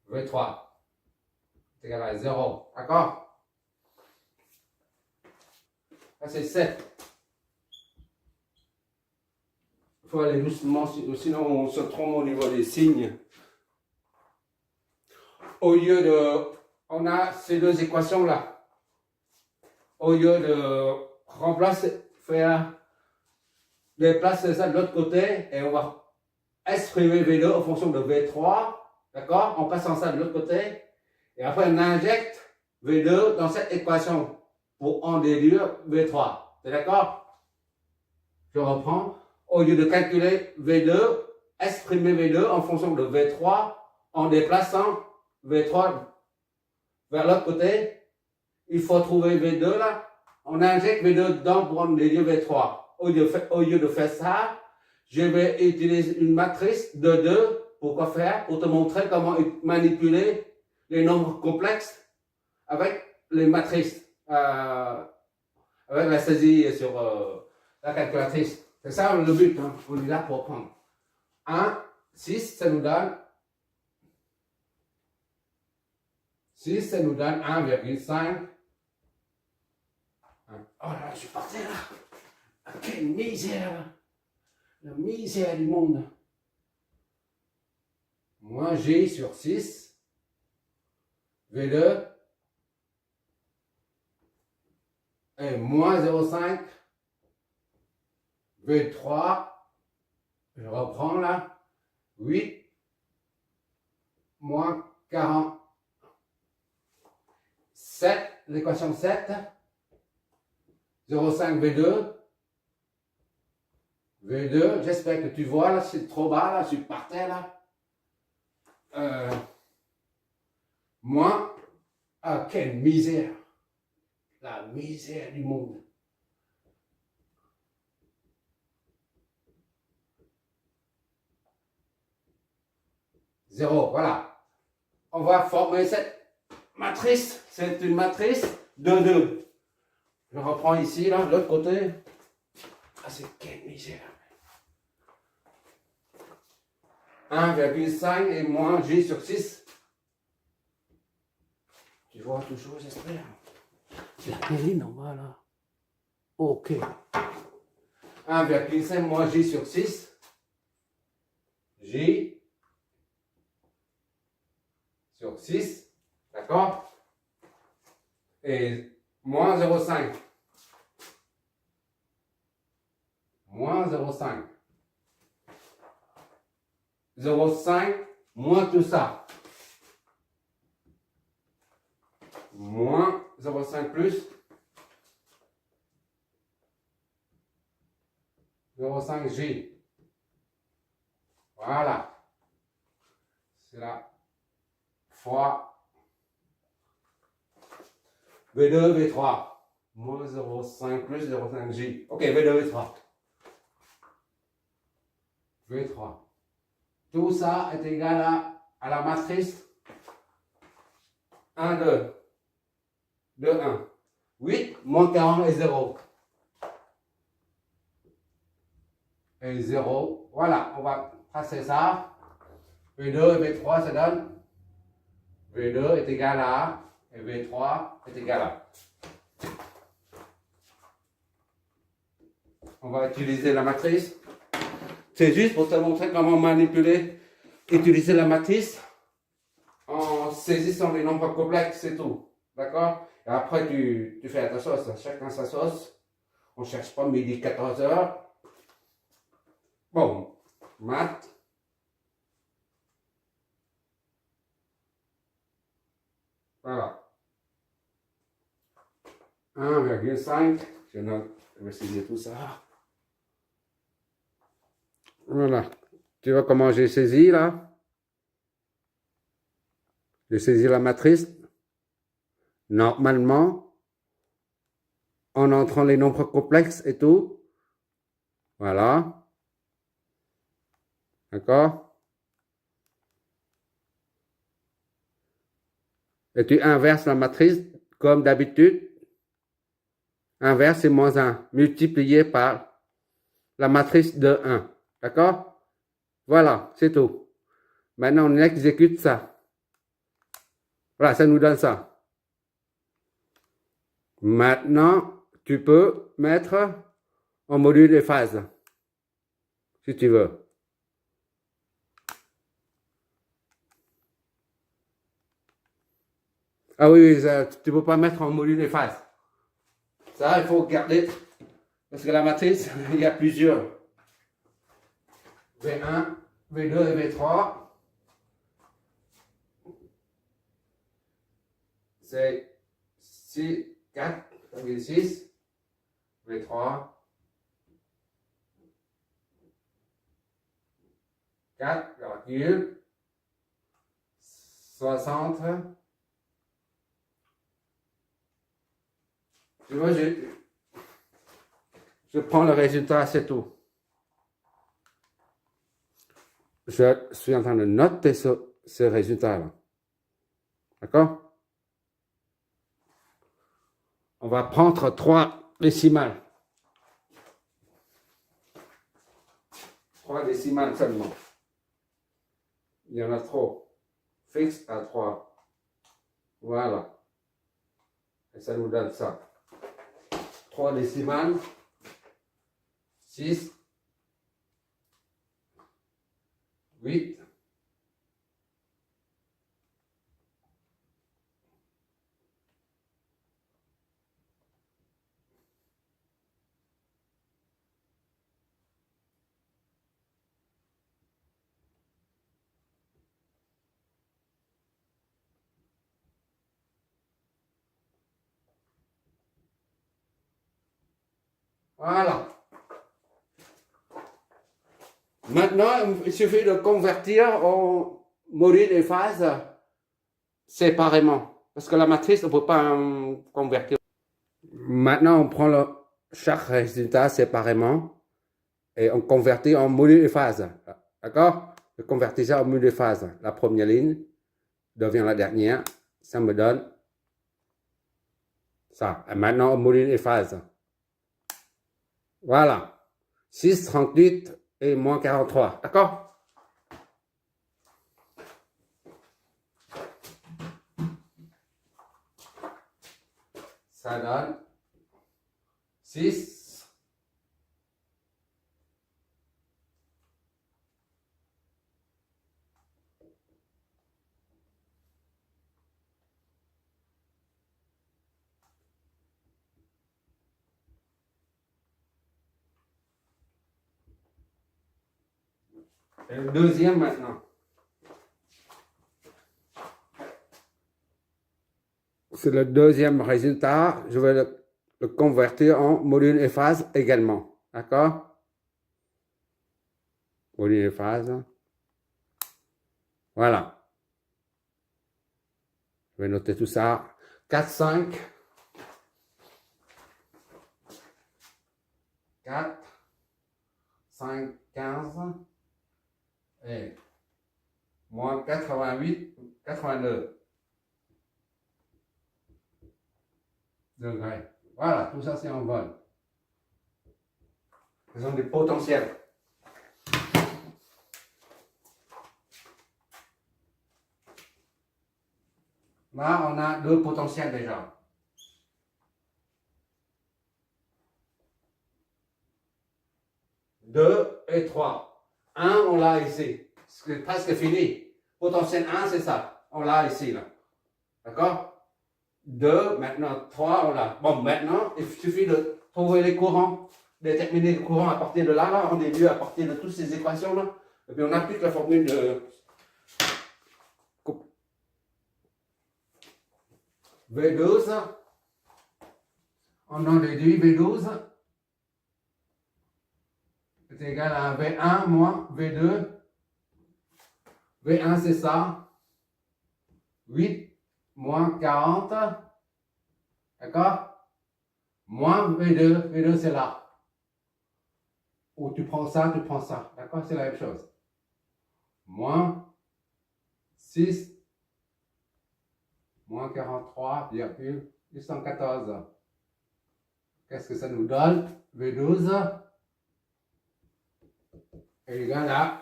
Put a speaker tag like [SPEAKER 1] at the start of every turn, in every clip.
[SPEAKER 1] V3 est égal à 0. D'accord? Là, c'est 7. Il faut aller doucement, sinon on se trompe au niveau des signes. Au lieu de... On a ces deux équations-là. Au lieu de remplacer, déplacer ça de l'autre côté, et on va exprimer V2 en fonction de V3. D'accord? En passant ça de l'autre côté. Et après, on injecte V2 dans cette équation pour en déduire V3. C'est d'accord? Je reprends. Au lieu de calculer V2, exprimer V2 en fonction de V3 en déplaçant V3 vers l'autre côté. Il faut trouver V2 là. On injecte V2 dedans pour en déduire V3. Au lieu de faire ça, je vais utiliser une matrice de 2. Pourquoi faire? Pour te montrer comment manipuler les nombres complexes avec les matrices, avec la saisie sur la calculatrice. C'est ça le but, hein. On est là pour prendre. 1, 6, ça nous donne 1,5. Oh là, je suis parti là. Quelle misère. La misère du monde. Moins J sur 6. V2. Et moins 0,5. V3. Je reprends là. 8. Moins 40. 7. L'équation 7. 0,5 V2. V2, j'espère que tu vois là, c'est trop bas là, je suis par terre là. Moins, ah quelle misère, la misère du monde. Zéro, voilà. On va former cette matrice, c'est une matrice de 2. Je reprends ici là, de l'autre côté. Ah c'est quelle misère. 1,5 et moins J sur 6. Tu vois toujours, j'espère. C'est la péline en bas là. Ok. 1,5 moins J sur 6. J sur 6. D'accord? Et moins 0,5. Moins 0,5. 0,5 moins tout ça. Moins 0,5 plus 0,5 J. Voilà. C'est là. Fois V2, V3. Moins 0,5 plus 0,5 J. Ok, V2, V3. V3. Tout ça est égal à la matrice 1, 2. 2, 1. 8, moins 40 et 0. Et 0. Voilà, on va tracer ça. V2 et V3, ça donne V2 est égal à et V3 est égal à. On va utiliser la matrice. C'est juste pour te montrer comment manipuler, utiliser la matrice en saisissant les nombres complexes, c'est tout. D'accord? Et après, tu fais à ta sauce, chacun sa sauce. On ne cherche pas midi 14h. Bon, maths. Voilà. 1,5. Je vais essayer tout ça. Voilà. Tu vois comment j'ai saisi là? J'ai saisi la matrice. Normalement, en entrant les nombres complexes et tout. Voilà. D'accord? Et tu inverses la matrice comme d'habitude. Inverse, c'est moins 1, multiplié par la matrice de 1. D'accord? Voilà, c'est tout. Maintenant, on exécute ça. Voilà, ça nous donne ça. Maintenant, tu peux mettre en module et phase, si tu veux. Ah oui, ça, tu ne peux pas mettre en module et phase. Ça, il faut garder, parce que la matrice, il y a plusieurs. V1, V2 et V3. C'est 6, 4,6, V3, 4,60. Tu vois, je prends le résultat, c'est tout. Je suis en train de noter ce résultat-là. D'accord? On va prendre 3 décimales. 3 décimales seulement. Il y en a trop. Fixe à 3. Voilà. Et ça nous donne ça. 3 décimales. 6. 8. Voilà. Maintenant, il suffit de convertir en module et phase séparément. Parce que la matrice, on ne peut pas convertir. Maintenant, on prend chaque résultat séparément et on convertit en module et phase. D'accord? Je convertis ça en module et phase. La première ligne devient la dernière. Ça me donne ça. Et maintenant, en module et phase. Voilà. 6, 38 et moins 43. D'accord? Ça donne 6. Et le deuxième maintenant. C'est le deuxième résultat. Je vais le convertir en module et phase également. D'accord? Module et phase. Voilà. Je vais noter tout ça. 4, 5. 4. 5, 15. Et moins 88, 82 degrés. Voilà, tout ça c'est en vol. Ce sont des potentiels. Là, on a 2 potentiels déjà. 2 et 3. 1, on l'a ici. C'est presque fini. Potentiel 1, c'est ça. On l'a ici, là. D'accord? 2, maintenant 3, on l'a. Bon, maintenant, il suffit de trouver les courants, déterminer les courants à partir de là, on est mieux à partir de toutes ces équations-là. Et puis on applique la formule de V12. On en déduit V12 est égal à V1 moins V2. V1, c'est ça. 8 moins 40. D'accord? Moins V2. V2, c'est là. Ou tu prends ça, tu prends ça. D'accord? C'est la même chose. Moins 6 moins 43,814. Qu'est-ce que ça nous donne? V12 est égal à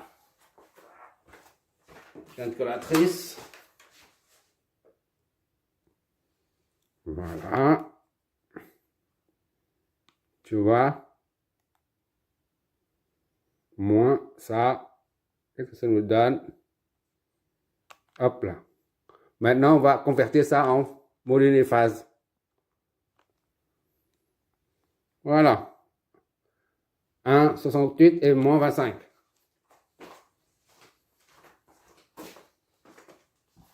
[SPEAKER 1] calculatrice Voilà. Tu vois? Moins ça. Qu'est-ce que ça nous donne? Hop là. Maintenant, on va convertir ça en module des phases. Voilà. 1,68 et moins 25.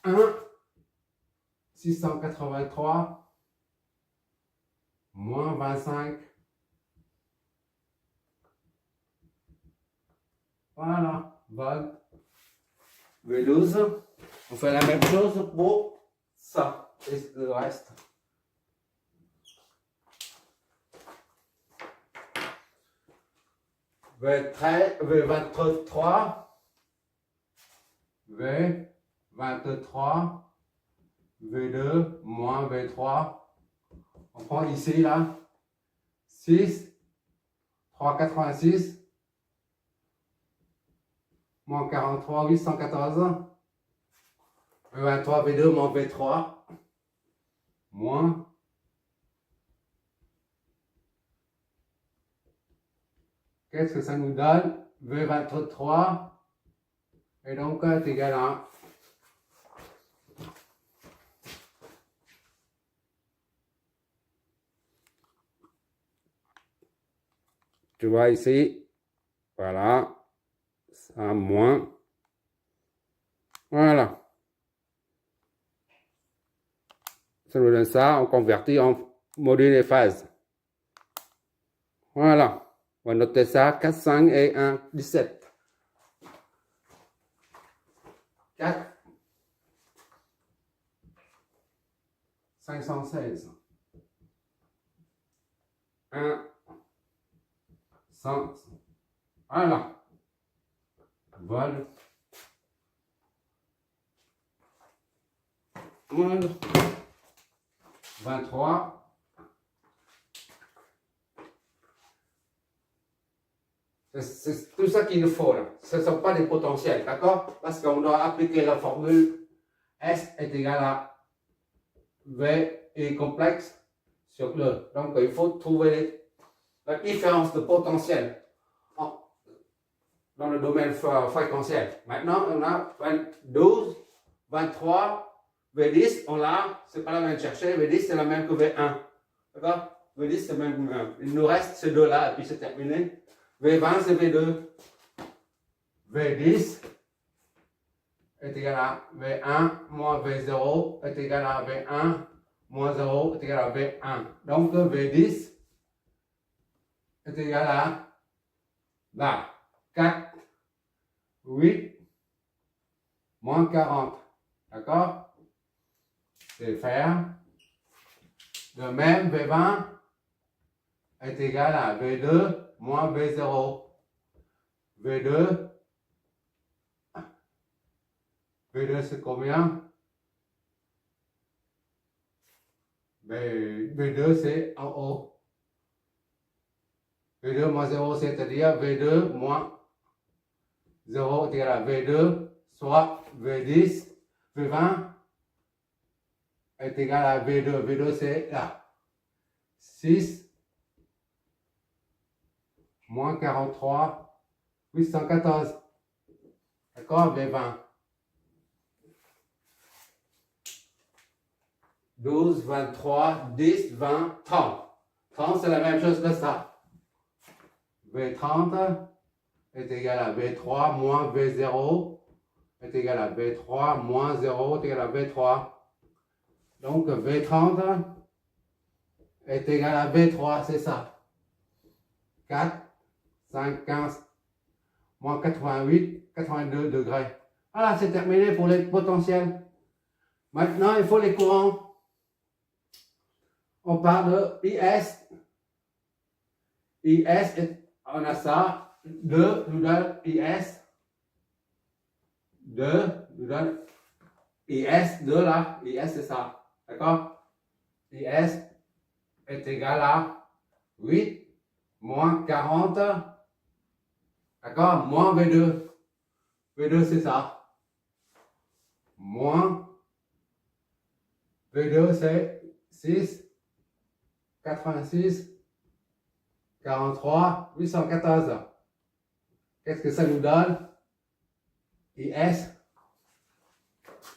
[SPEAKER 1] 1,683 moins 25. Voilà. Volt. V12. On fait la même chose pour ça et le reste. V23, V23, V2, moins V3. On prend ici, là, 6, 386, moins 43, 814. V23, V2, moins V3, moins. Qu'est-ce que ça nous donne? V23, et donc est égal à 1. Tu vois ici, voilà, ça moins, voilà. Ça nous donne ça, on convertit en module des phases. Voilà. On va noter ça, 4, 5 et 1, 17. 4, 516. 1, 100. Voilà. Vol. Voilà. 23. C'est tout ça qu'il nous faut là. Ce ne sont pas des potentiels, d'accord? Parce qu'on doit appliquer la formule S est égal à V est complexe sur le. Donc il faut trouver la différence de potentiel dans le domaine fréquentiel. Maintenant, on a 12, 23, V10, on l'a, c'est pas la même chercher, V10 c'est la même que V1. D'accord? V10 c'est la même. Il nous reste ces deux-là et puis c'est terminé. V20 c'est V2. V10 est égal à V1 moins V0 est égal à V1 moins 0 est égal à V1. Donc V10 est égal à là, 4, 8, moins 40. D'accord? C'est faire. De même, V20 est égal à V2 moins V0. V2 c'est combien? V2 c'est en haut. V2 moins 0, c'est-à-dire V2 moins 0 est égal à V2, soit V10, V20 est égal à V2. V2 c'est là. 6 moins 43, 814. D'accord? V20. 12, 23, 10, 20, 30. 30 c'est la même chose que ça. V30 est égal à V3 moins V0 est égal à V3 moins 0 est égal à V3. Donc V30 est égal à V3, c'est ça. 4, 5, 15, moins 88, 82 degrés. Voilà, c'est terminé pour les potentiels. Maintenant, il faut les courants. On parle de IS. IS, on a ça. 2 nous donne IS. 2 nous donne IS, 2 là. IS, c'est ça. D'accord? IS est égal à 8 moins 40. D'accord? Moins V2. V2, c'est ça. Moins V2, c'est 6, 86, 43, 814. Qu'est-ce que ça nous donne? IS.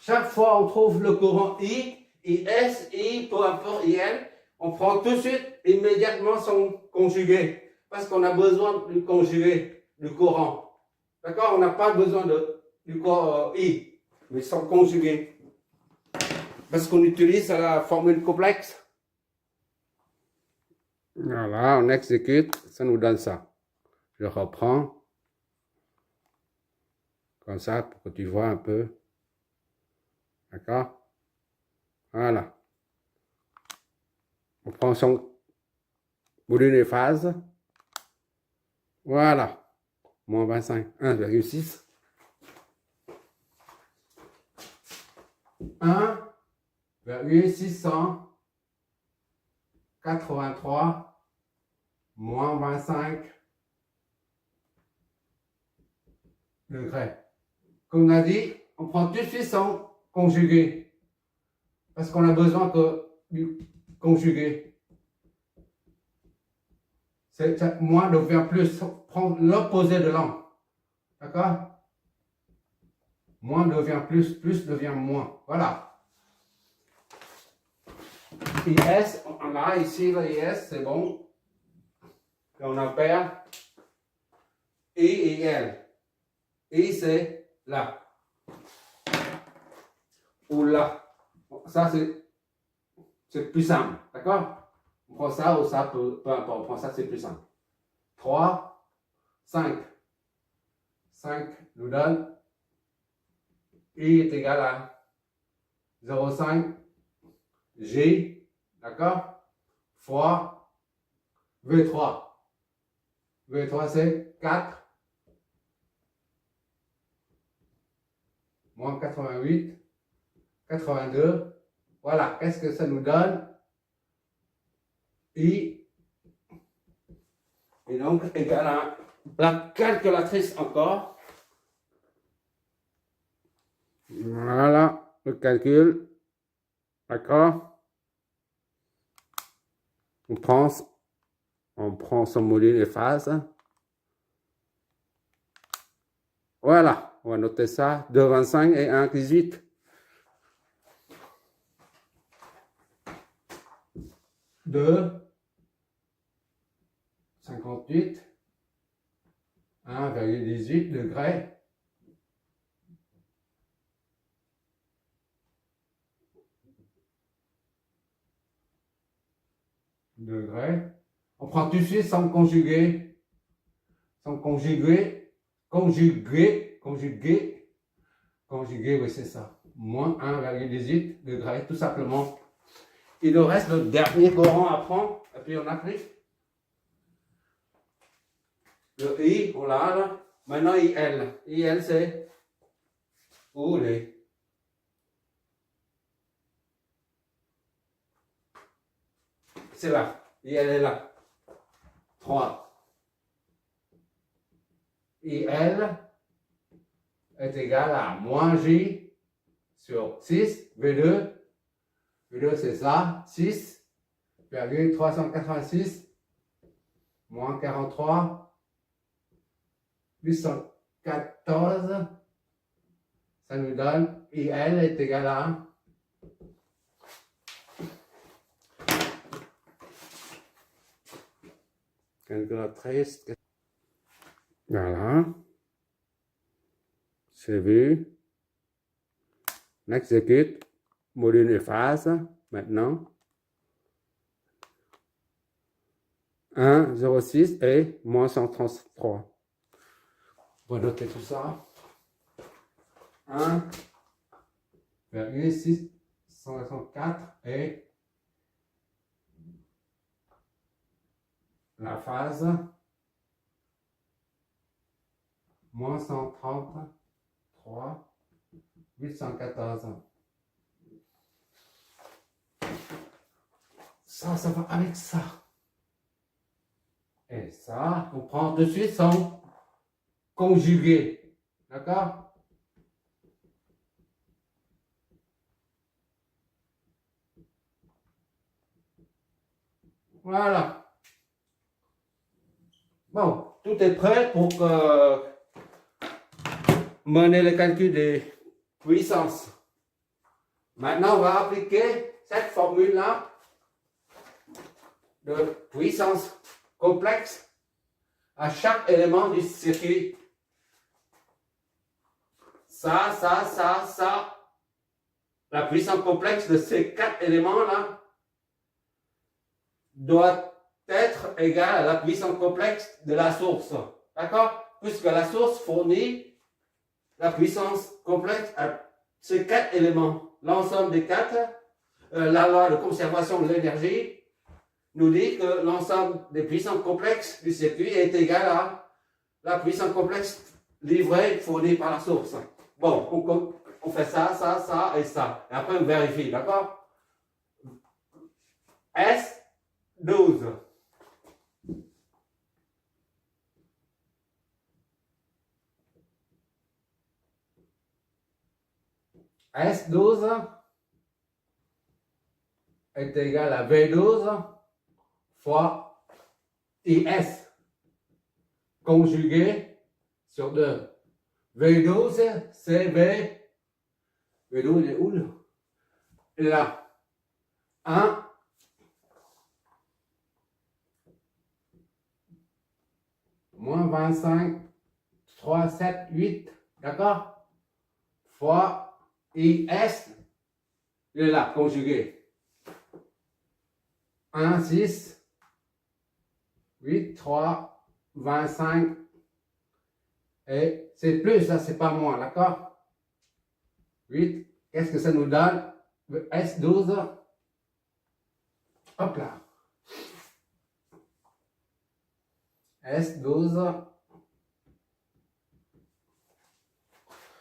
[SPEAKER 1] Chaque fois on trouve le courant I, IS, I, peu importe IL, on prend tout de suite immédiatement son conjugué. Parce qu'on a besoin du conjugué, du courant. D'accord? On n'a pas besoin du I, mais son conjugué. Parce qu'on utilise la formule complexe. Voilà, on exécute, ça nous donne ça. Je reprends. Comme ça, pour que tu vois un peu. D'accord? Voilà. On prend son module des phases. Voilà. Moins 25. 1,6. 1,683 moins 25 degrés. Comme on a dit, on prend tout de suite son conjugué. Parce qu'on a besoin du conjugué. Moins devient plus. Prendre l'opposé de l'angle. D'accord? Moins devient plus devient moins. Voilà. IS, on a ici le IS, c'est bon. Et on appelle I et L. I, c'est là. Ou là. Ça, c'est plus simple. D'accord? On prend ça ou ça, peu importe. On prend ça, c'est plus simple. 3, 5. 5 nous donne I est égal à 0,5 G, d'accord, fois V3. V3 c'est 4 moins 88, 82. Voilà, qu'est-ce que ça nous donne? I est donc égal à la calculatrice encore. Voilà, le calcul. D'accord? On prend son module de phase. Voilà, on va noter ça. 2,25 et 1,18. 2,58. 1,18 degrés. On prend tout de suite son conjugué. Son conjugué, oui c'est ça. Moins 1,18 degrés, tout simplement. Il nous reste le dernier courant à prendre, et puis on applique. Le I, on l'a là. Maintenant IL. IL c'est où les? C'est là. IL est là. 3. IL est égal à moins J sur 6, V2. V2 c'est ça, 6,386 moins 43, 814. Ça nous donne IL est égal à calculatrice. Voilà. C'est vu. On exécute. Module de phase. Maintenant. 1,06 et moins 133. On va noter tout ça. 1,664 et la phase moins 133, 814. Ça va avec ça. Et ça, on prend de suite son conjugué. D'accord? Voilà. Bon, tout est prêt pour mener le calcul des puissances. Maintenant, on va appliquer cette formule-là de puissance complexe à chaque élément du circuit. Ça. La puissance complexe de ces 4 éléments-là doit être égale à la puissance complexe de la source. D'accord? Puisque la source fournit la puissance complexe à ces 4 éléments. L'ensemble des 4, la loi de conservation de l'énergie nous dit que l'ensemble des puissances complexes du circuit est égal à la puissance complexe livrée, fournie par la source. Bon, on fait ça et ça. Et après, on vérifie, d'accord? S12. S12 est égal à V12 fois IS conjugué sur 2. V12, c'est V12, il est où là? Là. 1 moins 25, 3, 7, 8, d'accord? Fois IS, il est là, conjugué. 1, 6, 8, 3, 25, et c'est plus, ça c'est pas moins, d'accord? 8, qu'est-ce que ça nous donne? S12, hop là. S12.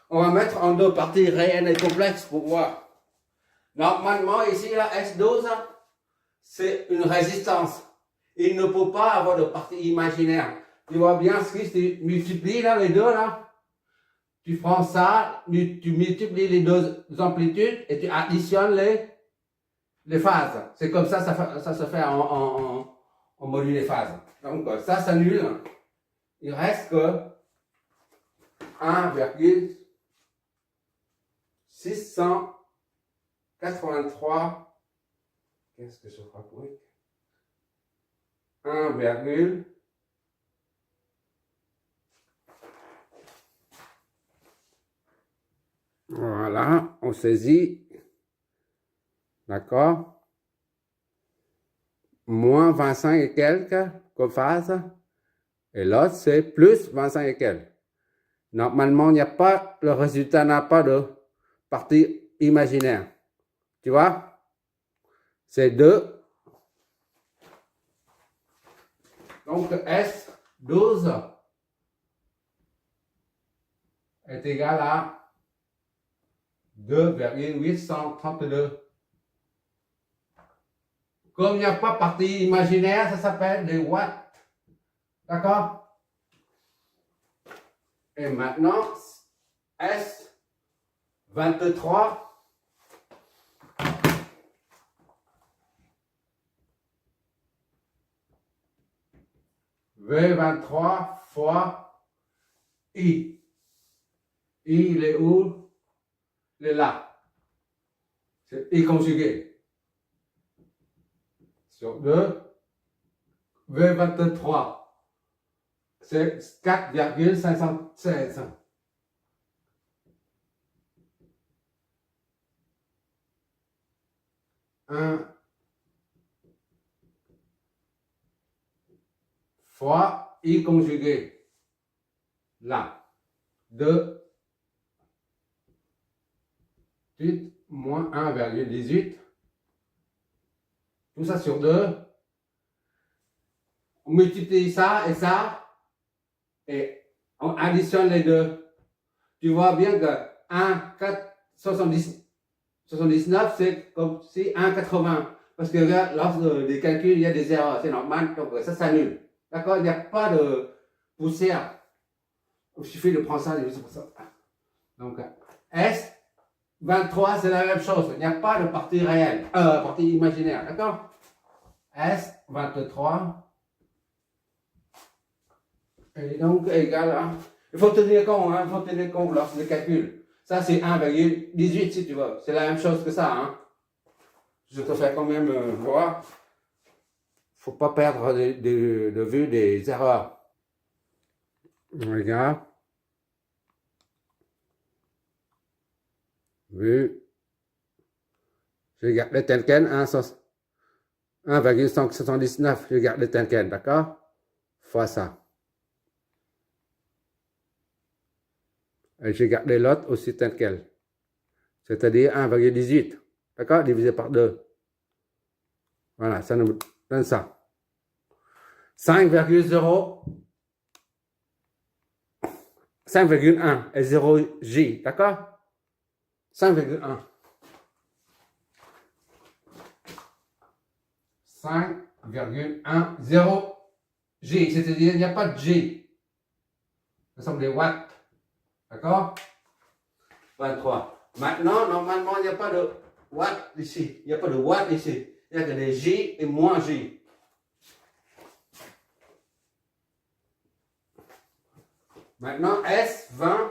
[SPEAKER 1] On va mettre en 2 parties réelles et complexes pour voir. Normalement, ici, la S12, c'est une résistance. Il ne peut pas avoir de partie imaginaire. Tu vois bien ce que tu multiplies là, les deux là. Tu prends ça, tu multiplies les deux amplitudes et tu additionnes les phases. C'est comme ça, ça se fait en module des phases. Donc ça s'annule. Il reste que 1,683. Qu'est-ce que je fabrique? 1, voilà, on saisit, d'accord, moins 25 et quelques comme phase, et l'autre c'est plus 25 et quelques. Normalement, il n'y a pas, le résultat n'a pas de partie imaginaire, tu vois, c'est 2. Donc S12 est égal à 2,832. Comme il n'y a pas partie imaginaire, ça s'appelle des watts. D'accord? Et maintenant, S23. V23 fois I. I, il est où? Il est là. C'est I conjugué. Sur 2. V23. C'est 4,516. 1 fois I conjugué. Là. 2. 8 moins 1,18. Tout ça sur 2. On multiplie ça, et on additionne les deux. Tu vois bien que 1,79, c'est comme si 1,80. Parce que là, lors des calculs, il y a des erreurs, c'est normal, donc ça s'annule. D'accord? Il n'y a pas de poussière. Il suffit de prendre ça, c'est pour ça. Donc, S23, c'est la même chose. Il n'y a pas de partie réelle, partie imaginaire. D'accord? S23 est donc égal à... Il faut tenir compte, hein, il faut tenir compte lorsque le calcul. Ça, c'est 1,18 si tu veux. C'est la même chose que ça. Hein. Je te fais quand même voir. Il ne faut pas perdre de vue des erreurs. Regarde. Vu. Je garde le tel quel, 1,579. Je garde le tel quel, d'accord? Fois ça. Et j'ai gardé l'autre aussi tel quel. C'est-à-dire 1,18. D'accord? Divisé par 2. Voilà, ça nous donne ça. 5,0. 5,1 et 0J. D'accord? 5,1. 5,1, 0 G. C'est-à-dire, il n'y a pas de G. Ce sont des watts. D'accord? 23. Maintenant, normalement, il n'y a pas de watt ici. Il n'y a pas de watt ici. Il n'y a que des J et moins J. Maintenant, S20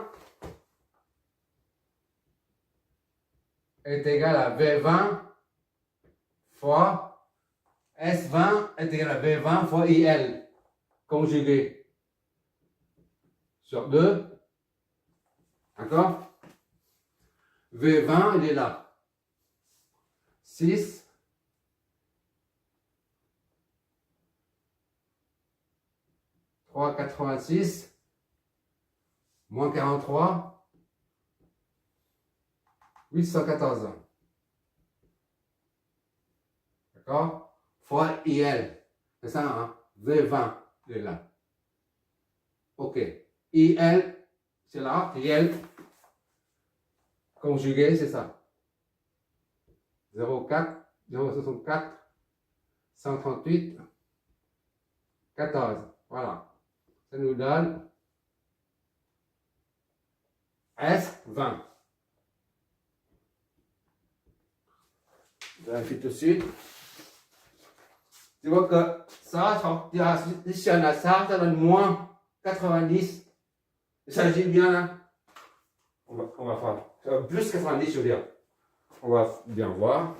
[SPEAKER 1] est égal à V20 fois S20 est égal à V20 fois IL conjugué sur 2. D'accord? V20, il est là. 6. 3,86 moins 43, 814. D'accord? Fois IL. C'est ça, hein? V20 est là. OK. IL, c'est là. IL conjugué, c'est ça. 0,4, 0,64, 138, 14. Voilà. Ça nous donne S20. Je vérifie tout de suite. Tu vois que ça, si on a ça, ça donne moins 90. Il s'agit bien là. On va faire plus 90, je veux dire. On va bien voir.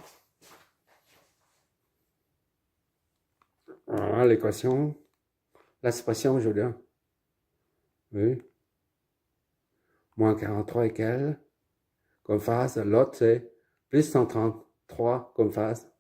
[SPEAKER 1] Voilà l'équation. L'expression, je veux dire. Oui. Moins 43 égale. Comme phase, l'autre c'est plus 133 comme phase.